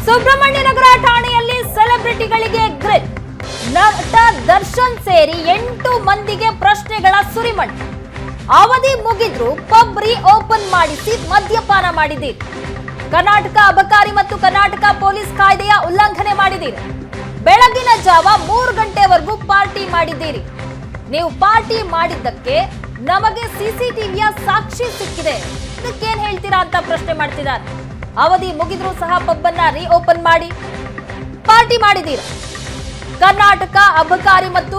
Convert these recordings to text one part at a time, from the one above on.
ಸುಬ್ರಹ್ಮಣ್ಯನಗರ ಠಾಣೆಯಲ್ಲಿ ಸೆಲೆಬ್ರಿಟಿಗಳಿಗೆ ಗ್ರಿಲ್. ನಟ ದರ್ಶನ್ ಸೇರಿ 8 ಮಂದಿಗೆ ಪ್ರಶ್ನೆಗಳ ಸುರಿಮಣ್. ಅವಧಿ ಮುಗಿದ್ರು ಪಬ್ ಓಪನ್ ಮಾಡಿಸಿ ಮದ್ಯಪಾನ ಮಾಡಿದ್ದೀರಿ. ಕರ್ನಾಟಕ ಅಬಕಾರಿ ಮತ್ತು ಕರ್ನಾಟಕ ಪೊಲೀಸ್ ಕಾಯ್ದೆಯ ಉಲ್ಲಂಘನೆ ಮಾಡಿದ್ದೀರಿ. ಬೆಳಗಿನ ಜಾವ 3 ಗಂಟೆವರೆಗೂ ಪಾರ್ಟಿ ಮಾಡಿದ್ದೀರಿ. ನೀವು ಪಾರ್ಟಿ ಮಾಡಿದ್ದಕ್ಕೆ ನಮಗೆ ಸಿಸಿಟಿವಿಯ ಸಾಕ್ಷಿ ಸಿಕ್ಕಿದೆ, ಇದಕ್ಕೇನ್ ಹೇಳ್ತೀರಾ ಅಂತ ಪ್ರಶ್ನೆ ಮಾಡ್ತಿದ್ದಾರೆ. ಅವಧಿ ಮುಗಿದ್ರೂ ಸಹ ಪಬ್ ಅನ್ನ ಓಪನ್ ಮಾಡಿ ಪಾರ್ಟಿ ಮಾಡಿದ್ದೀರಾ. ಕರ್ನಾಟಕ ಅಬಕಾರಿ ಮತ್ತು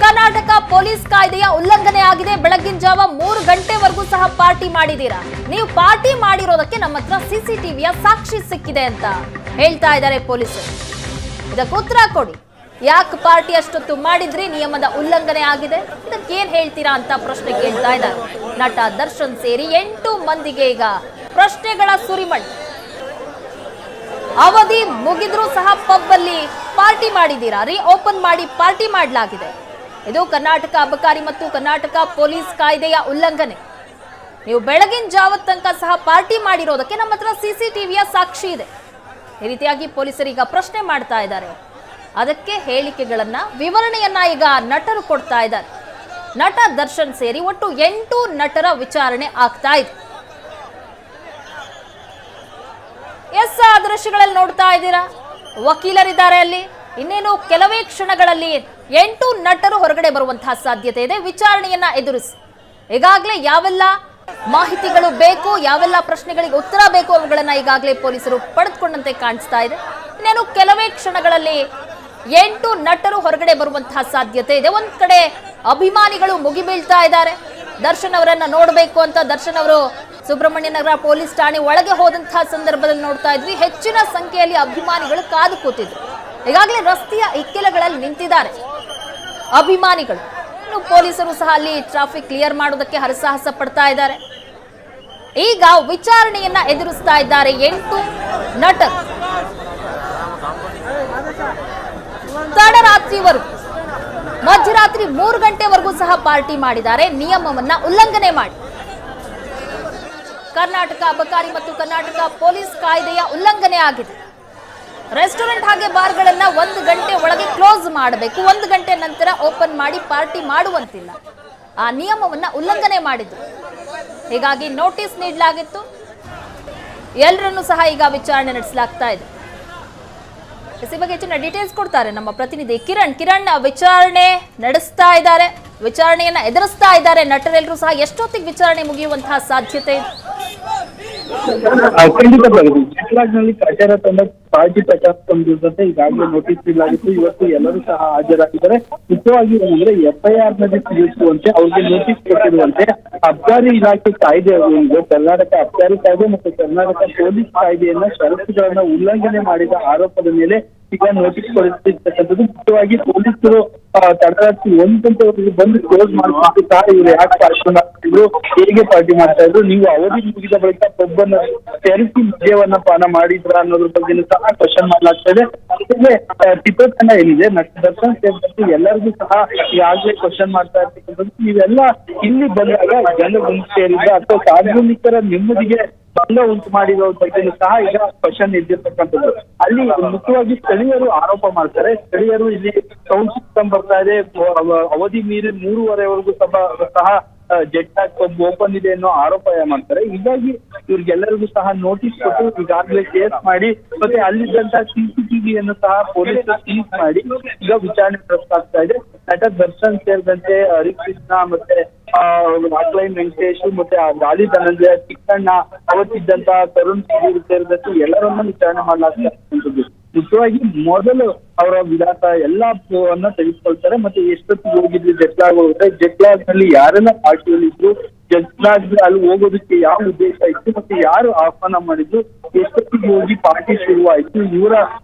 ಕರ್ನಾಟಕ ಪೊಲೀಸ್ ಕಾಯ್ದೆಯ ಉಲ್ಲಂಘನೆ ಆಗಿದೆ. ಬೆಳಗಿನ ಜಾವ 3 ಗಂಟೆವರೆಗೂ ಸಹ ಪಾರ್ಟಿ ಮಾಡಿದ್ದೀರಾ. ನೀವು ಪಾರ್ಟಿ ಮಾಡಿರೋದಕ್ಕೆ ನಮ್ಮ ಹತ್ರ ಸಿಸಿಟಿವಿಯ ಸಾಕ್ಷಿ ಸಿಕ್ಕಿದೆ ಅಂತ ಹೇಳ್ತಾ ಇದ್ದಾರೆ ಪೊಲೀಸರು. ಇದಕ್ಕೆ ಉತ್ತರ ಕೊಡಿ. ಯಾಕೆ ಪಾರ್ಟಿ ಅಷ್ಟೊತ್ತು ಮಾಡಿದ್ರಿ? ನಿಯಮದ ಉಲ್ಲಂಘನೆ ಆಗಿದೆ, ಇದಕ್ಕೇನ್ ಹೇಳ್ತೀರಾ ಅಂತ ಪ್ರಶ್ನೆ ಕೇಳ್ತಾ ಇದ್ದಾರೆ. ನಟ ದರ್ಶನ್ ಸೇರಿ 8 ಮಂದಿಗೆ ಈಗ ಪ್ರಶ್ನೆಗಳ ಸುರಿಮಣ್. ಅವಧಿ ಮುಗಿದ್ರೂ ಸಹ ಪಬ್ ಅಲ್ಲಿ ಪಾರ್ಟಿ ಮಾಡಿದ್ದೀರಾ, ಓಪನ್ ಮಾಡಿ ಪಾರ್ಟಿ ಮಾಡಲಾಗಿದೆ. ಇದು ಕರ್ನಾಟಕ ಅಬಕಾರಿ ಮತ್ತು ಕರ್ನಾಟಕ ಪೊಲೀಸ್ ಕಾಯ್ದೆಯ ಉಲ್ಲಂಘನೆ. ನೀವು ಬೆಳಗಿನ ಜಾವದ ತನಕ ಸಹ ಪಾರ್ಟಿ ಮಾಡಿರೋದಕ್ಕೆ ನಮ್ಮ ಹತ್ರ ಸಿಸಿಟಿವಿಯ ಸಾಕ್ಷಿ ಇದೆ. ಈ ರೀತಿಯಾಗಿ ಪೊಲೀಸರೀಗ ಪ್ರಶ್ನೆ ಮಾಡ್ತಾ ಇದ್ದಾರೆ. ಅದಕ್ಕೆ ಹೇಳಿಕೆಗಳನ್ನ ವಿವರಣೆಯನ್ನ ಈಗ ನಟರು ಕೊಡ್ತಾ ಇದ್ದಾರೆ. ನಟ ದರ್ಶನ್ ಸೇರಿ ಒಟ್ಟು 8 ನಟರ ವಿಚಾರಣೆ ಆಗ್ತಾ ಇದೆ. ದೃಶ್ಯಗಳಲ್ಲಿ ನೋಡ್ತಾ ಇದ್ದೀರಾ, ವಕೀಲರಿದ್ದಾರೆ ಅಲ್ಲಿ. ಇನ್ನೇನು ಕೆಲವೇ ಕ್ಷಣಗಳಲ್ಲಿ 8 ನಟರು ಹೊರಗಡೆ ಬರುವಂತಹ ಸಾಧ್ಯತೆ ಇದೆ ವಿಚಾರಣೆಯನ್ನ ಎದುರಿಸಿ. ಈಗಾಗಲೇ ಯಾವೆಲ್ಲ ಮಾಹಿತಿಗಳು ಬೇಕು, ಯಾವೆಲ್ಲ ಪ್ರಶ್ನೆಗಳಿಗೆ ಉತ್ತರ ಬೇಕು, ಅವುಗಳನ್ನ ಈಗಾಗಲೇ ಪೊಲೀಸರು ಪಡೆದುಕೊಂಡಂತೆ ಕಾಣಿಸ್ತಾ ಇದೆ. ಇನ್ನೇನು ಕೆಲವೇ ಕ್ಷಣಗಳಲ್ಲಿ 8 ನಟರು ಹೊರಗಡೆ ಬರುವಂತಹ ಸಾಧ್ಯತೆ ಇದೆ. ಒಂದ್ ಕಡೆ ಅಭಿಮಾನಿಗಳು ಮುಗಿಬೀಳ್ತಾ ಇದ್ದಾರೆ. ದರ್ಶನ್ ಅವರನ್ನ ನೋಡಬೇಕು ಅಂತ ದರ್ಶನ್ ಅವರು ಸುಬ್ರಹ್ಮಣ್ಯನಗರ ಪೊಲೀಸ್ ಠಾಣೆ ಒಳಗೆ ಹೋದಂತಹ ಸಂದರ್ಭದಲ್ಲಿ ನೋಡ್ತಾ ಇದ್ವಿ, ಹೆಚ್ಚಿನ ಸಂಖ್ಯೆಯಲ್ಲಿ ಅಭಿಮಾನಿಗಳು ಕಾದು ಕೂತಿದ್ರು. ಈಗಾಗಲೇ ರಸ್ತೆಯ ಇಕ್ಕೆಲಗಳಲ್ಲಿ ನಿಂತಿದ್ದಾರೆ ಅಭಿಮಾನಿಗಳು. ಇನ್ನು ಪೊಲೀಸರು ಸಹ ಅಲ್ಲಿ ಟ್ರಾಫಿಕ್ ಕ್ಲಿಯರ್ ಮಾಡೋದಕ್ಕೆ ಹರಸಾಹಸ ಪಡ್ತಾ ಇದ್ದಾರೆ. ಈಗ ವಿಚಾರಣೆಯನ್ನ ಎದುರಿಸ್ತಾ ಇದ್ದಾರೆ 8 ನಟರು. ತಡರಾತ್ರಿವರೆಗೂ ಮಧ್ಯರಾತ್ರಿ 3 ಗಂಟೆವರೆಗೂ ಸಹ ಪಾರ್ಟಿ ಮಾಡಿದ್ದಾರೆ, ನಿಯಮವನ್ನ ಉಲ್ಲಂಘನೆ ಮಾಡಿ. ಕರ್ನಾಟಕ ಅಬಕಾರಿ ಮತ್ತು ಕರ್ನಾಟಕ ಪೊಲೀಸ್ ಕಾಯ್ದೆಯ ಉಲ್ಲಂಘನೆ ಆಗಿದೆ. ರೆಸ್ಟೋರೆಂಟ್ ಹಾಗೆ ಬಾರ್ಗಳನ್ನ 1 ಗಂಟೆ ಒಳಗೆ ಕ್ಲೋಸ್ ಮಾಡಬೇಕು, 1 ಗಂಟೆ ನಂತರ ಓಪನ್ ಮಾಡಿ ಪಾರ್ಟಿ ಮಾಡುವಂತಿಲ್ಲ. ಆ ನಿಯಮವನ್ನ ಉಲ್ಲಂಘನೆ ಮಾಡಿದ್ರು. ಹೀಗಾಗಿ ನೋಟಿಸ್ ನೀಡಲಾಗಿತ್ತು. ಎಲ್ಲರನ್ನೂ ಸಹ ಈಗ ವಿಚಾರಣೆ ನಡೆಸಲಾಗ್ತಾ ಇದೆ. ಈ ಬಗ್ಗೆ ಹೆಚ್ಚಿನ ಡೀಟೇಲ್ಸ್ ಕೊಡ್ತಾರೆ ನಮ್ಮ ಪ್ರತಿನಿಧಿ ಕಿರಣ್. ವಿಚಾರಣೆ ನಡೆಸ್ತಾ ಇದ್ದಾರೆ, ವಿಚಾರಣೆಯನ್ನ ಎದುರಿಸ್ತಾ ಇದ್ದಾರೆ ನಟರೆಲ್ಲರೂ ಸಹ. ಎಷ್ಟೊತ್ತಿಗೆ ವಿಚಾರಣೆ ಮುಗಿಯುವಂತಹ ಸಾಧ್ಯತೆ ಇದೆ? ಖಂಡಿತವಾಗಿ ನಲ್ಲಿ ಪ್ರಚಾರ ತಂಡ ಪಾರ್ಟಿ ಪ್ರಚಾರ ತಂದಿರುವಂತೆ ಈಗಾಗಲೇ ನೋಟಿಸ್ ನೀಡಲಾಗಿತ್ತು. ಇವತ್ತು ಎಲ್ಲರೂ ಸಹ ಹಾಜರಾಗಿದ್ದಾರೆ. ಮುಖ್ಯವಾಗಿ ಏನಂದ್ರೆ FIR ನಲ್ಲಿ ತಿಳಿಸುವಂತೆ ಅವ್ರಿಗೆ ನೋಟಿಸ್ ಕೊಟ್ಟಿರುವಂತೆ ಅಬಕಾರಿ ಇಲಾಖೆ ಕಾಯ್ದೆ, ಕರ್ನಾಟಕ ಅಬಕಾರಿ ಕಾಯ್ದೆ ಮತ್ತು ಕರ್ನಾಟಕ ಪೊಲೀಸ್ ಕಾಯ್ದೆಯನ್ನ ಷರತ್ತುಗಳನ್ನ ಉಲ್ಲಂಘನೆ ಮಾಡಿದ ಆರೋಪದ ಮೇಲೆ ಈಗ ನೋಟಿಸ್ ಕೊಡಿಸಿರ್ತಕ್ಕಂಥದ್ದು. ಮುಖ್ಯವಾಗಿ ಪೊಲೀಸರು ತಡರಾತ್ರಿ 1 ಗಂಟೆವರೆಗೆ ಬಂದು ಕ್ಲೋಸ್ ಮಾಡ್ಕೊಂಡು ಸಹ ಇವರು ಯಾಕೆ ಪಾರ್ಟಿ ಮಾಡ್ತಿದ್ರು, ಹೇಗೆ ಪಾರ್ಟಿ ಮಾಡ್ತಾ ಇದ್ರು, ನೀವು ಅವಧಿ ಮುಗಿದ ಬಳಿಕ ಪಬ್ಬನ್ನ ತೆರೆಸಿ ಮದ್ಯವನ್ನ ಪಾನ ಮಾಡಿದ್ರ ಅನ್ನೋದ್ರ ಬಗ್ಗೆ ಸಹ ಕ್ವಶನ್ ಮಾಡಲಾಗ್ತಾ ಇದೆ. ಜೊತೆಗೆ ಟಿಪ್ಪತ್ತನ ಏನಿದೆ ನಟ ದರ್ಶನ್ ಸೇರಿದಂತೆ ಎಲ್ಲರಿಗೂ ಸಹ ಈಗಾಗಲೇ ಕ್ವಶನ್ ಮಾಡ್ತಾ ಇರ್ತಕ್ಕಂಥದ್ದು. ನೀವೆಲ್ಲ ಇಲ್ಲಿ ಬಂದಾಗ ಜನ ಗುಂಪು ಸೇರಿದ ಅಥವಾ ಸಾರ್ವಜನಿಕರ ನೆಮ್ಮದಿಗೆ ಭಂಗ ಉಂಟು ಮಾಡಿರೋ ಬಗ್ಗೆ ಸಹ ಈಗ ಕ್ವಶನ್ ಇದ್ದಿರ್ತಕ್ಕಂಥದ್ದು. ಅಲ್ಲಿ ಮುಖ್ಯವಾಗಿ ಸ್ಥಳೀಯರು ಆರೋಪ ಮಾಡ್ತಾರೆ. ಸ್ಥಳೀಯರು ಇಲ್ಲಿ ಸೌಂಡ್ ಸಿಸ್ಟಮ್ ಬರ್ತಾ ಇದೆ, ಅವಧಿ ಮೀರಿ 3:30ವರೆಗೂ ಸಹ ಜೆಟ್ ಓಪನ್ ಇದೆ ಅನ್ನೋ ಆರೋಪ ಮಾಡ್ತಾರೆ. ಹೀಗಾಗಿ ಇವ್ರಿಗೆಲ್ಲರಿಗೂ ಸಹ ನೋಟಿಸ್ ಕೊಟ್ಟು ಈಗಾಗಲೇ ಕೇಸ್ ಮಾಡಿ ಮತ್ತೆ ಅಲ್ಲಿದ್ದಂತ CCTVಯನ್ನು ಸಹ ಪೊಲೀಸರು ಸೀಸ್ ಮಾಡಿ ಈಗ ವಿಚಾರಣೆ ನಡೆಸಲಾಗ್ತಾ ಇದೆ. ನಟ ದರ್ಶನ್ ಸೇರಿದಂತೆ ಹರಿಕೃಷ್ಣ ಮತ್ತೆ ರಾಕ್ಲೈನ್ ವೆಂಕಟೇಶ್ ಮತ್ತೆ ಗಾಲಿ ಧನಂಜಯ, ಚಿಕ್ಕಣ್ಣ, ಅವತ್ತಿದ್ದಂತ ತರುಣ್ ಸೇರಿದಂತೆ ಎಲ್ಲರನ್ನ ವಿಚಾರಣೆ ಮಾಡಲಾಗ್ತಕ್ಕಂಥದ್ದು. ಮುಖ್ಯವಾಗಿ ಮೊದಲು ಅವರ ವಿಳಾಸ ಎಲ್ಲವನ್ನ ತೆಗೆದುಕೊಳ್ತಾರೆ. ಮತ್ತೆ ಎಷ್ಟೊತ್ತಿಗೆ ಹೋಗಿದ್ರು ಜೆಟ್ಲಾಗ್ ಹೋಗುತ್ತೆ, ಜೆಟ್ಲಾಗ್ ನಲ್ಲಿ ಯಾರೆಲ್ಲ ಪಾರ್ಟಿಯಲ್ಲಿ ಇದ್ರು, ಜೆಟ್ಲಾಗ್ ಅಲ್ಲಿ ಹೋಗೋದಕ್ಕೆ ಯಾವ ಉದ್ದೇಶ ಇತ್ತು, ಮತ್ತೆ ಯಾರು ಆಹ್ವಾನ ಮಾಡಿದ್ರು, ಎಷ್ಟೊತ್ತಿಗೆ ಹೋಗಿ ಪಾರ್ಟಿ ಶುರುವಾಯ್ತು, ಇವರ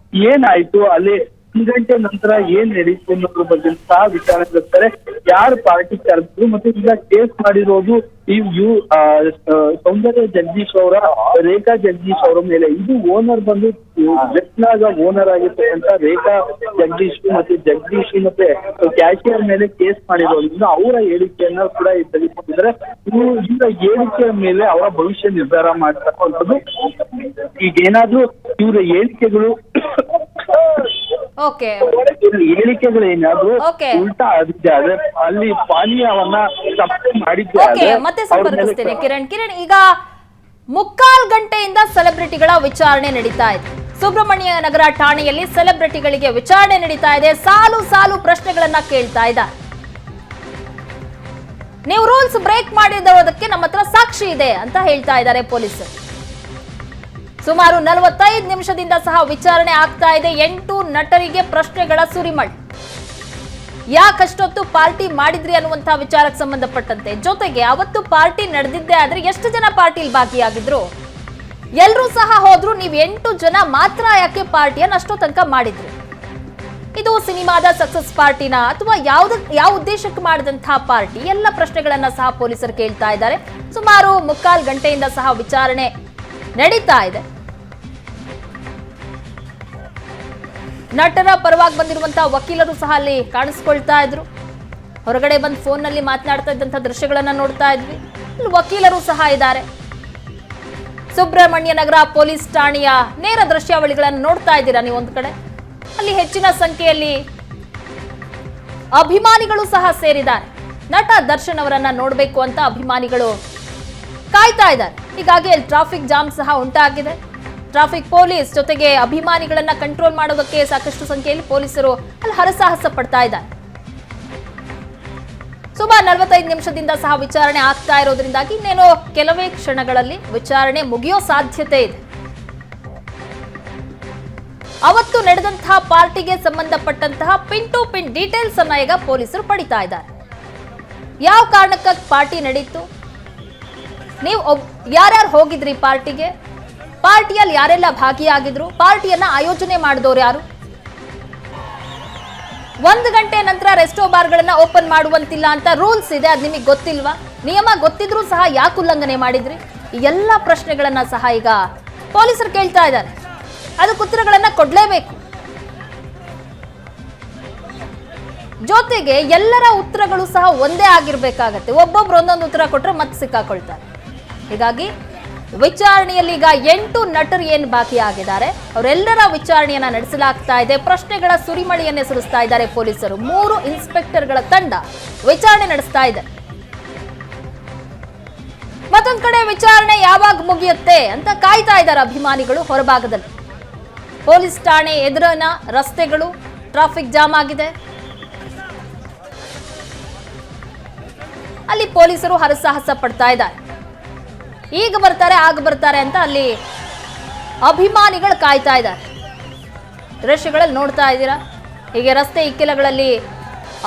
ಏನಾಯ್ತು, ಅಲ್ಲಿ 1 ಗಂಟೆ ನಂತರ ಏನ್ ನಡೀತು ಅನ್ನೋದ್ರ ಬಗ್ಗೆ ಸಹ ವಿಚಾರಣೆ ನಡೆಸ್ತಾರೆ. ಯಾರು ಪಾರ್ಟಿ ಕರೆದ್ರು ಮತ್ತೆ ಈಗ ಕೇಸ್ ಮಾಡಿರೋದು ಸೌಂದರ್ಯ ಜಗದೀಶ್ ಅವರ, ರೇಖಾ ಜಗದೀಶ್ ಅವರ ಮೇಲೆ. ಇದು ಓನರ್ ಬಂದು ಜೆಟ್ಲಾಗ್ ಓನರ್ ಆಗಿರ್ತಕ್ಕಂಥ ರೇಖಾ ಜಗದೀಶ್ ಮತ್ತೆ ಜಗದೀಶ್ ಮತ್ತೆ ಕ್ಯಾಶಿಯರ್ ಮೇಲೆ ಕೇಸ್ ಮಾಡಿರೋದ್ರಿಂದ ಅವರ ಹೇಳಿಕೆಯನ್ನ ಕೂಡ ತೆಗೆದುಕೊಂಡಿದ್ದಾರೆ. ಈಗ ಹೇಳಿಕೆಯ ಮೇಲೆ ಅವರ ಭವಿಷ್ಯ ನಿರ್ಧಾರ ಮಾಡ್ತಕ್ಕಂಥದ್ದು. ಈಗ ಏನಾದ್ರೂ ಇವರ ಹೇಳಿಕೆಗಳು ಓಕೆ ಹೇಳಿಕೆಗಳೇನಾದ್ರು Okay. ಉಲ್ಟಾ ಆಗಿದೆ ಆದ್ರೆ ಅಲ್ಲಿ ಪಾನೀಯವನ್ನ ಸಪ್ಲೈ ಮಾಡಿದ್ದೆ ಓಕೆ ಆದ್ರೆ ಮತ್ತೆ ಅವ್ರ ಮೇಲೆ ಸಂಪರ್ಕಿಸ್ತೇನೆ ಕಿರಣ್ ಈಗ ಮುಕ್ಕಾಲ್ ಗಂಟೆಯಿಂದ ಸೆಲೆಬ್ರಿಟಿಗಳ ವಿಚಾರಣೆ ನಡೀತಾ ಇದೆ. ಸುಬ್ರಹ್ಮಣ್ಯ ನಗರ ಠಾಣೆಯಲ್ಲಿ ಸೆಲೆಬ್ರಿಟಿಗಳಿಗೆ ವಿಚಾರಣೆ ನಡೀತಾ ಇದೆ. ಸಾಲು ಸಾಲು ಪ್ರಶ್ನೆಗಳನ್ನ ಕೇಳ್ತಾ ಇದ್ದಾರೆ. ನೀವು ರೂಲ್ಸ್ ಬ್ರೇಕ್ ಮಾಡಿರೋದಕ್ಕೆ ನಮ್ಮ ಹತ್ರ ಸಾಕ್ಷಿ ಇದೆ ಅಂತ ಹೇಳ್ತಾ ಇದ್ದಾರೆ ಪೊಲೀಸರು. ಸುಮಾರು 45 ನಿಮಿಷದಿಂದ ಸಹ ವಿಚಾರಣೆ ಆಗ್ತಾ ಇದೆ. 8 ನಟರಿಗೆ ಪ್ರಶ್ನೆಗಳ ಸುರಿಮಳೆ. ಯಾಕಷ್ಟೊತ್ತು ಪಾರ್ಟಿ ಮಾಡಿದ್ರಿ ಅನ್ನುವಂತಹ ವಿಚಾರಕ್ಕೆ ಸಂಬಂಧಪಟ್ಟಂತೆ, ಜೊತೆಗೆ ಅವತ್ತು ಪಾರ್ಟಿ ನಡೆದಿದ್ದೆ ಆದ್ರೆ ಎಷ್ಟು ಜನ ಪಾರ್ಟಿಲಿ ಭಾಗಿಯಾಗಿದ್ರು, ಎಲ್ಲರೂ ಸಹ ಹೋದ್ರು, ನೀವು 8 ಜನ ಮಾತ್ರ ಯಾಕೆ ಪಾರ್ಟಿಯನ್ನು ಅಷ್ಟೋ ತನಕ ಮಾಡಿದ್ರಿ? ಇದು ಸಿನಿಮಾದ ಸಕ್ಸಸ್ ಪಾರ್ಟಿನ ಅಥವಾ ಯಾವ ಉದ್ದೇಶಕ್ಕೆ ಮಾಡಿದಂತಹ ಪಾರ್ಟಿ? ಎಲ್ಲ ಪ್ರಶ್ನೆಗಳನ್ನ ಸಹ ಪೊಲೀಸರು ಕೇಳ್ತಾ ಇದ್ದಾರೆ. ಸುಮಾರು ಮುಕ್ಕಾಲ್ ಗಂಟೆಯಿಂದ ಸಹ ವಿಚಾರಣೆ ನಡೀತಾ ಇದೆ. ನಟರ ಪರವಾಗಿ ಬಂದಿರುವಂತಹ ವಕೀಲರು ಸಹ ಅಲ್ಲಿ ಕಾಣಿಸ್ಕೊಳ್ತಾ ಇದ್ರು. ಹೊರಗಡೆ ಬಂದು ಫೋನ್ ನಲ್ಲಿ ಮಾತನಾಡ್ತಾ ಇದ್ದಂತಹ ದೃಶ್ಯಗಳನ್ನ ನೋಡ್ತಾ ಇದ್ವಿ. ಇಲ್ಲಿ ವಕೀಲರು ಸಹ ಇದ್ದಾರೆ. ಸುಬ್ರಹ್ಮಣ್ಯ ನಗರ ಪೊಲೀಸ್ ಠಾಣೆಯ ನೇರ ದೃಶ್ಯಾವಳಿಗಳನ್ನು ನೋಡ್ತಾ ಇದ್ದೀರಾ ನೀವು. ಒಂದು ಕಡೆ ಅಲ್ಲಿ ಹೆಚ್ಚಿನ ಸಂಖ್ಯೆಯಲ್ಲಿ ಅಭಿಮಾನಿಗಳು ಸಹ ಸೇರಿದ್ದಾರೆ. ನಟ ದರ್ಶನ್ ಅವರನ್ನ ನೋಡಬೇಕು ಅಂತ ಅಭಿಮಾನಿಗಳು ಕಾಯ್ತಾ ಇದ್ದಾರೆ. ಹೀಗಾಗಿ ಅಲ್ಲಿ ಟ್ರಾಫಿಕ್ ಜಾಮ್ ಸಹ ಉಂಟಾಗಿದೆ. ಟ್ರಾಫಿಕ್ ಪೊಲೀಸ್ ಜೊತೆಗೆ ಅಭಿಮಾನಿಗಳನ್ನ ಕಂಟ್ರೋಲ್ ಮಾಡೋದಕ್ಕೆ ಸಾಕಷ್ಟು ಸಂಖ್ಯೆಯಲ್ಲಿ ಪೊಲೀಸರು ಅಲ್ಲಿ ಹರಸಾಹಸ ಪಡ್ತಾ ಇದ್ದಾರೆ. ಸುಮಾರು 45 ನಿಮಿಷದಿಂದ ಸಹ ವಿಚಾರಣೆ ಆಗ್ತಾ ಇರೋದ್ರಿಂದಾಗಿ ಇನ್ನೇನೋ ಕೆಲವೇ ಕ್ಷಣಗಳಲ್ಲಿ ವಿಚಾರಣೆ ಮುಗಿಯೋ ಸಾಧ್ಯತೆ ಇದೆ. ಅವತ್ತು ನಡೆದಂತಹ ಪಾರ್ಟಿಗೆ ಸಂಬಂಧಪಟ್ಟಂತಹ ಪಿನ್ ಟು ಪಿನ್ ಡೀಟೇಲ್ಸ್ ಅನ್ನ ಈಗ ಪೊಲೀಸರು ಪಡಿತಾ ಇದ್ದಾರೆ. ಯಾವ ಕಾರಣಕ್ಕಾಗಿ ಪಾರ್ಟಿ ನಡೀತು, ನೀವು ಯಾರ್ಯಾರು ಹೋಗಿದ್ರಿ ಪಾರ್ಟಿಗೆ, ಪಾರ್ಟಿಯಲ್ಲಿ ಯಾರೆಲ್ಲ ಭಾಗಿಯಾಗಿದ್ರು, ಪಾರ್ಟಿಯನ್ನ ಆಯೋಜನೆ ಮಾಡಿದವರು ಯಾರು, 1 ಗಂಟೆ ನಂತರ ರೆಸ್ಟೋ ಬಾರ್ಗಳನ್ನ ಓಪನ್ ಮಾಡುವಂತಿಲ್ಲ ಅಂತ ರೂಲ್ಸ್ ಇದೆ, ಅದು ನಿಮಗೆ ಗೊತ್ತಿಲ್ವಾ? ನಿಯಮ ಗೊತ್ತಿದ್ರೂ ಸಹ ಯಾಕೆ ಉಲ್ಲಂಘನೆ ಮಾಡಿದ್ರಿ? ಈ ಎಲ್ಲ ಪ್ರಶ್ನೆಗಳನ್ನ ಸಹ ಈಗ ಪೊಲೀಸರು ಕೇಳ್ತಾ ಇದ್ದಾರೆ. ಅದಕ್ಕೆ ಉತ್ತರಗಳನ್ನ ಕೊಡ್ಲೇಬೇಕು. ಜೊತೆಗೆ ಎಲ್ಲರ ಉತ್ತರಗಳು ಸಹ ಒಂದೇ ಆಗಿರ್ಬೇಕಾಗತ್ತೆ. ಒಬ್ಬೊಬ್ರು ಒಂದೊಂದು ಉತ್ತರ ಕೊಟ್ರೆ ಮತ್ತೆ ಸಿಕ್ಕಾಕೊಳ್ತಾರೆ. ಹೀಗಾಗಿ ವಿಚಾರಣೆಯಲ್ಲಿ ಈಗ 8 ನಟರು ಏನು ಭಾಗಿಯಾಗಿದ್ದಾರೆ ಅವರೆಲ್ಲರ ವಿಚಾರಣೆಯನ್ನ ನಡೆಸಲಾಗ್ತಾ ಇದೆ. ಪ್ರಶ್ನೆಗಳ ಸುರಿಮಳೆಯನ್ನೇ ಸುರಿಸ್ತಾ ಇದ್ದಾರೆ ಪೊಲೀಸರು. 3 ಇನ್ಸ್ಪೆಕ್ಟರ್ಗಳ ತಂಡ ವಿಚಾರಣೆ ನಡೆಸ್ತಾ ಇದೆ. ಮತ್ತೊಂದು ಕಡೆ ವಿಚಾರಣೆ ಯಾವಾಗ ಮುಗಿಯುತ್ತೆ ಅಂತ ಕಾಯ್ತಾ ಇದ್ದಾರೆ ಅಭಿಮಾನಿಗಳು. ಹೊರಭಾಗದಲ್ಲಿ ಪೊಲೀಸ್ ಠಾಣೆ ಎದುರಿನ ರಸ್ತೆಗಳು ಟ್ರಾಫಿಕ್ ಜಾಮ್ ಆಗಿದೆ. ಅಲ್ಲಿ ಪೊಲೀಸರು ಹರಸಾಹಸ ಪಡ್ತಾ ಇದ್ದಾರೆ. ಈಗ ಬರ್ತಾರೆ ಆಗ ಬರ್ತಾರೆ ಅಂತ ಅಲ್ಲಿ ಅಭಿಮಾನಿಗಳು ಕಾಯ್ತಾ ಇದ್ದಾರೆ. ದೃಶ್ಯಗಳಲ್ಲಿ ನೋಡ್ತಾ ಇದ್ದೀರಾ. ಹೀಗೆ ರಸ್ತೆ ಇಕ್ಕೆಲಗಳಲ್ಲಿ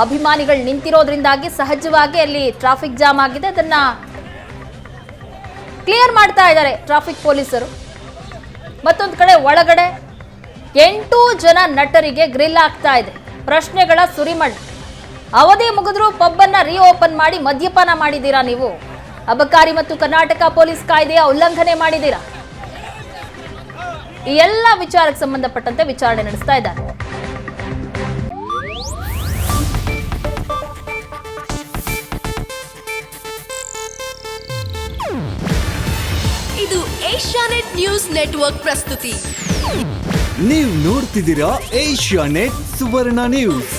ಅಭಿಮಾನಿಗಳು ನಿಂತಿರೋದ್ರಿಂದಾಗಿ ಸಹಜವಾಗಿ ಅಲ್ಲಿ ಟ್ರಾಫಿಕ್ ಜಾಮ್ ಆಗಿದೆ. ಅದನ್ನ ಕ್ಲಿಯರ್ ಮಾಡ್ತಾ ಇದ್ದಾರೆ ಟ್ರಾಫಿಕ್ ಪೊಲೀಸರು. ಮತ್ತೊಂದು ಕಡೆ ಒಳಗಡೆ 8 ಜನ ನಟರಿಗೆ ಗ್ರಿಲ್ ಆಗ್ತಾ ಇದೆ. ಪ್ರಶ್ನೆಗಳ ಸುರಿಮಳೆ. ಅವಧಿ ಮುಗಿದ್ರೂ ಪಬ್ ಅನ್ನ ರೀಓಪನ್ ಮಾಡಿ ಮದ್ಯಪಾನ ಮಾಡಿದ್ದೀರಾ ನೀವು? ಅಬಕಾರಿ ಮತ್ತು ಕರ್ನಾಟಕ ಪೊಲೀಸ್ ಕಾಯ್ದೆಯ ಉಲ್ಲಂಘನೆ ಮಾಡಿದ್ದೀರಾ? ಈ ಎಲ್ಲ ವಿಚಾರಕ್ಕೆ ಸಂಬಂಧಪಟ್ಟಂತೆ ವಿಚಾರಣೆ ನಡೆಸ್ತಾ ಇದ್ದಾರೆ. ಇದು ಏಷ್ಯಾನೆಟ್ ನ್ಯೂಸ್ ನೆಟ್ವರ್ಕ್ ಪ್ರಸ್ತುತಿ. ನೀವು ನೋಡ್ತಿದ್ದೀರಾ ಏಷ್ಯಾನೆಟ್ ಸುವರ್ಣ ನ್ಯೂಸ್.